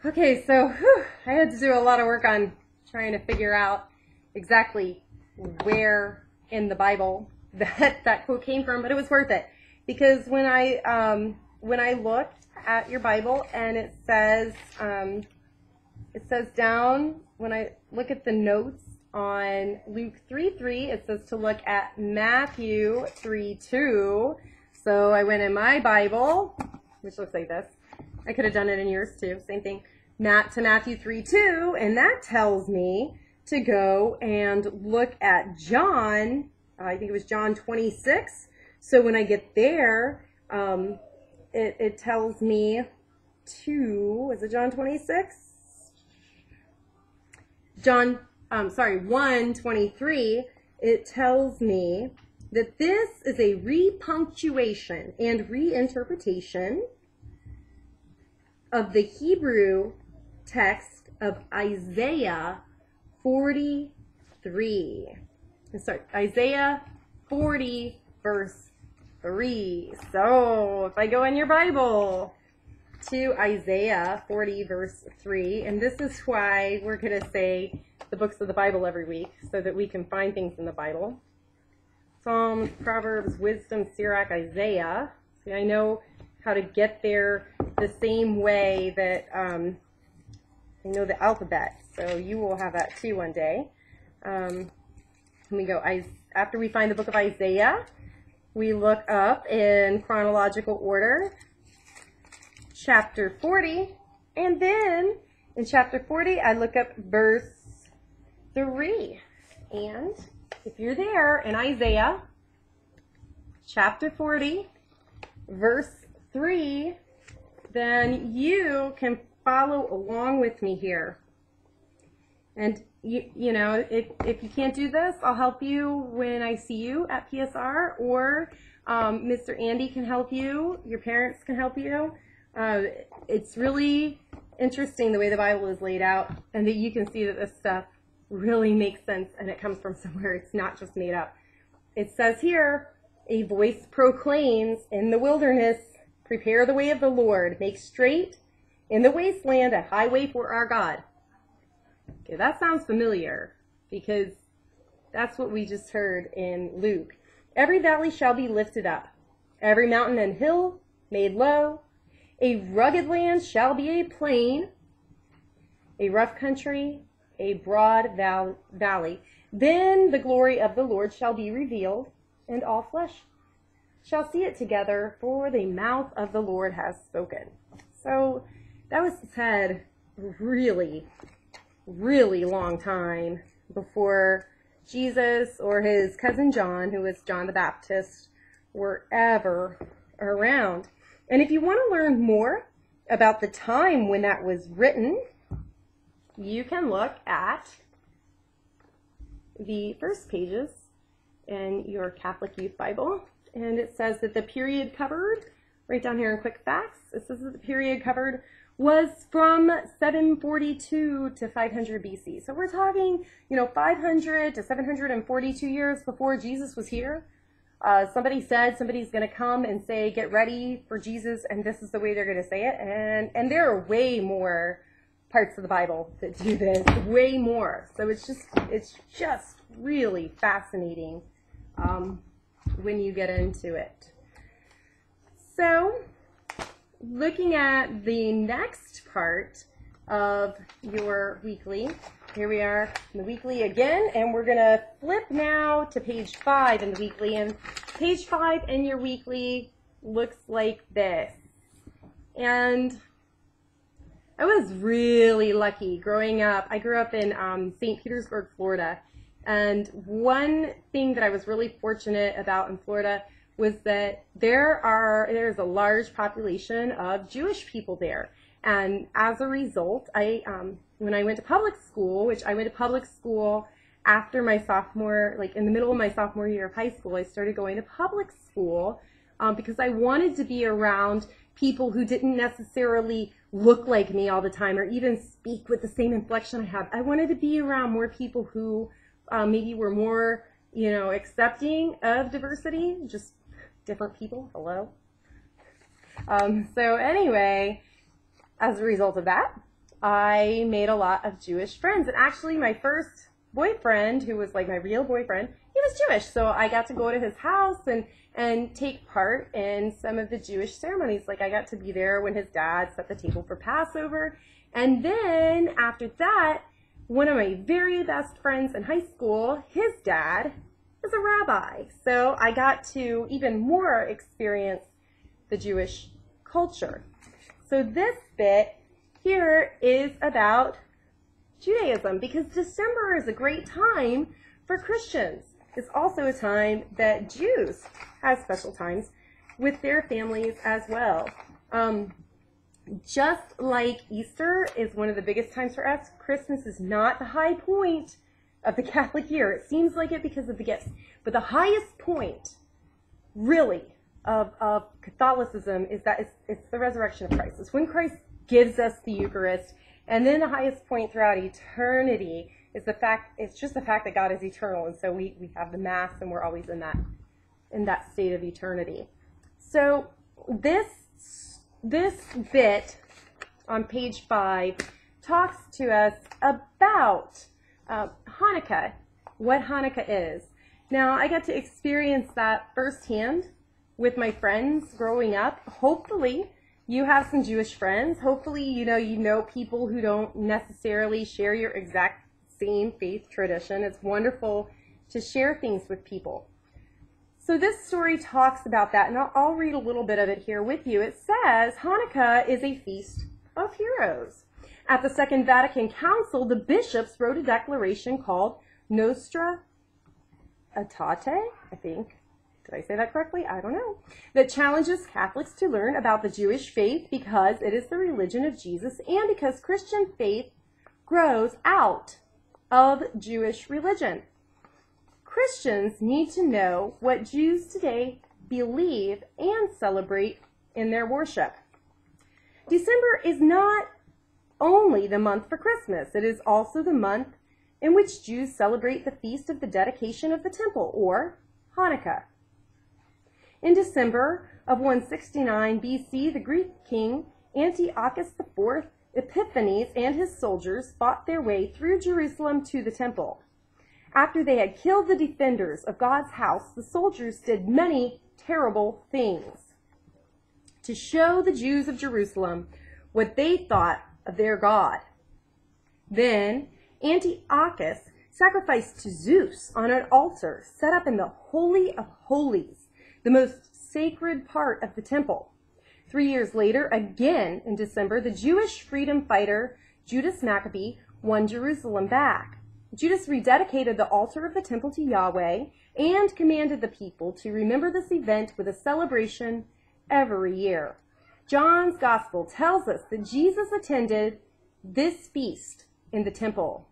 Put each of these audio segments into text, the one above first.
Okay, so I had to do a lot of work on trying to figure out exactly where in the Bible that quote came from, but it was worth it because when I looked at your Bible and it says down when I look at the notes on Luke 3:3, it says to look at Matthew 3:2. So I went in my Bible, which looks like this. I could have done it in yours too, same thing. To Matthew 3:2, and that tells me to go and look at John, I think it was John 26. So when I get there, it tells me is it John 26? 1:23, it tells me that this is a repunctuation and reinterpretation of the Hebrew text of Isaiah 43. Isaiah 40 verse 3. So if I go in your Bible to Isaiah 40 verse 3, and this is why we're going to say the books of the Bible every week so that we can find things in the Bible. Psalms, Proverbs, Wisdom, Sirach, Isaiah. See, I know how to get there the same way that I know the alphabet, so you will have that too one day. We go after we find the book of Isaiah, we look up in chronological order, chapter 40, and then in chapter 40 I look up verse 3. And if you're there in Isaiah chapter 40 verse 3, then you can follow along with me here. And you know, if you can't do this, I'll help you when I see you at PSR, or Mr. Andy can help you, your parents can help you. It's really interesting the way the Bible is laid out, and that you can see that this stuff really makes sense and it comes from somewhere. It's not just made up. It says here, a voice proclaims in the wilderness, prepare the way of the Lord, make straight in the wasteland a highway for our God. Okay, that sounds familiar because that's what we just heard in Luke. Every valley shall be lifted up, every mountain and hill made low. A rugged land shall be a plain, a rough country, a broad valley. Then the glory of the Lord shall be revealed, and all flesh shall see it together, for the mouth of the Lord has spoken. So that was said really, really long time before Jesus or his cousin John, who was John the Baptist, were ever around. And if you want to learn more about the time when that was written, you can look at the first pages in your Catholic Youth Bible. And it says that the period covered, right down here in quick facts, it says that the period covered was from 742 to 500 BC. So we're talking, 500 to 742 years before Jesus was here. Somebody said somebody's going to come and say, get ready for Jesus, and this is the way they're going to say it. And there are way more parts of the Bible that do this, way more. So it's just really fascinating when you get into it. So looking at the next part of your weekly, here we are in the weekly again, and we're going to flip now to page 5 in the weekly, and page 5 in your weekly looks like this. And I was really lucky growing up. I grew up in St. Petersburg, Florida, and one thing that I was really fortunate about in Florida was that there's a large population of Jewish people there. And as a result, when I went to public school, which I went to public school after my sophomore, like in the middle of my sophomore year of high school, I started going to public school because I wanted to be around people who didn't necessarily look like me all the time or even speak with the same inflection I have. I wanted to be around more people who maybe were more, accepting of diversity, just different people. Hello. So anyway, as a result of that, I made a lot of Jewish friends. And actually my first boyfriend, who was like my real boyfriend, he was Jewish. So I got to go to his house and take part in some of the Jewish ceremonies. Like I got to be there when his dad set the table for Passover. And then after that, one of my very best friends in high school, his dad was a rabbi. So I got to even more experience the Jewish culture. So this bit here is about Judaism, because December is a great time for Christians. It's also a time that Jews have special times with their families as well. Just like Easter is one of the biggest times for us, Christmas is not the high point of the Catholic year. It seems like it because of the gifts. But the highest point, really, of Catholicism is that it's the resurrection of Christ. It's when Christ gives us the Eucharist. And then the highest point throughout eternity is it's just the fact that God is eternal. And so we have the Mass and we're always in that state of eternity. So this bit on page 5 talks to us about Hanukkah, what Hanukkah is. Now, I got to experience that firsthand with my friends growing up. Hopefully, you have some Jewish friends. Hopefully, you know people who don't necessarily share your exact same faith tradition. It's wonderful to share things with people. So this story talks about that, and I'll read a little bit of it here with you. It says, Hanukkah is a feast of heroes. At the Second Vatican Council, the bishops wrote a declaration called Nostra Aetate, I think. Did I say that correctly? I don't know. That challenges Catholics to learn about the Jewish faith because it is the religion of Jesus and because Christian faith grows out of Jewish religion. Christians need to know what Jews today believe and celebrate in their worship. December is not only the month for Christmas. It is also the month in which Jews celebrate the feast of the dedication of the temple, or Hanukkah. In December of 169 BC, the Greek king Antiochus IV Epiphanes and his soldiers fought their way through Jerusalem to the temple. After they had killed the defenders of God's house, the soldiers did many terrible things to show the Jews of Jerusalem what they thought of their God. Then Antiochus sacrificed to Zeus on an altar set up in the Holy of Holies, the most sacred part of the temple. 3 years later, again in December, the Jewish freedom fighter Judas Maccabee won Jerusalem back. Judas rededicated the altar of the temple to Yahweh and commanded the people to remember this event with a celebration every year. John's Gospel tells us that Jesus attended this feast in the temple.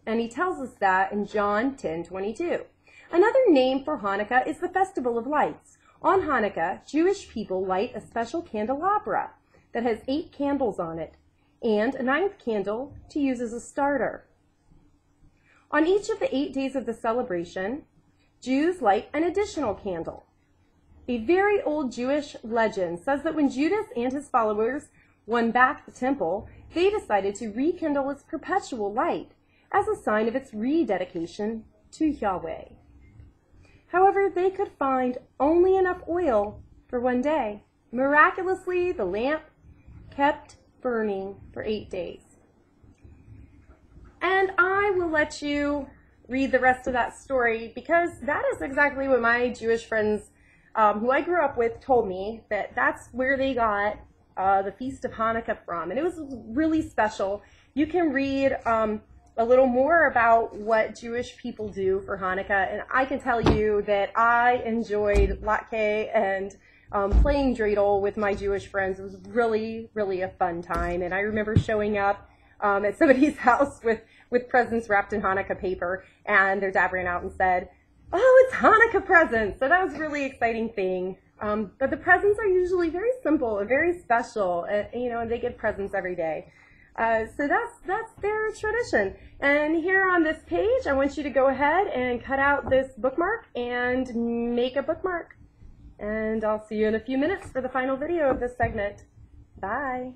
And he tells us that in John 10:22. Another name for Hanukkah is the Festival of Lights. On Hanukkah, Jewish people light a special candelabra that has 8 candles on it and a 9th candle to use as a starter. On each of the 8 days of the celebration, Jews light an additional candle. A very old Jewish legend says that when Judas and his followers won back the temple, they decided to rekindle its perpetual light as a sign of its rededication to Yahweh. However, they could find only enough oil for 1 day. Miraculously, the lamp kept burning for 8 days. And I will let you read the rest of that story because that is exactly what my Jewish friends who I grew up with told me, that that's where they got the Feast of Hanukkah from. And it was really special. You can read a little more about what Jewish people do for Hanukkah, and I can tell you that I enjoyed latke and playing dreidel with my Jewish friends. It was really, really a fun time, and I remember showing up at somebody's house with presents wrapped in Hanukkah paper, and their dad ran out and said, "Oh, it's Hanukkah presents." So that was a really exciting thing. But the presents are usually very simple and very special, and they get presents every day. So that's their tradition. And here on this page, I want you to go ahead and cut out this bookmark and make a bookmark. And I'll see you in a few minutes for the final video of this segment. Bye.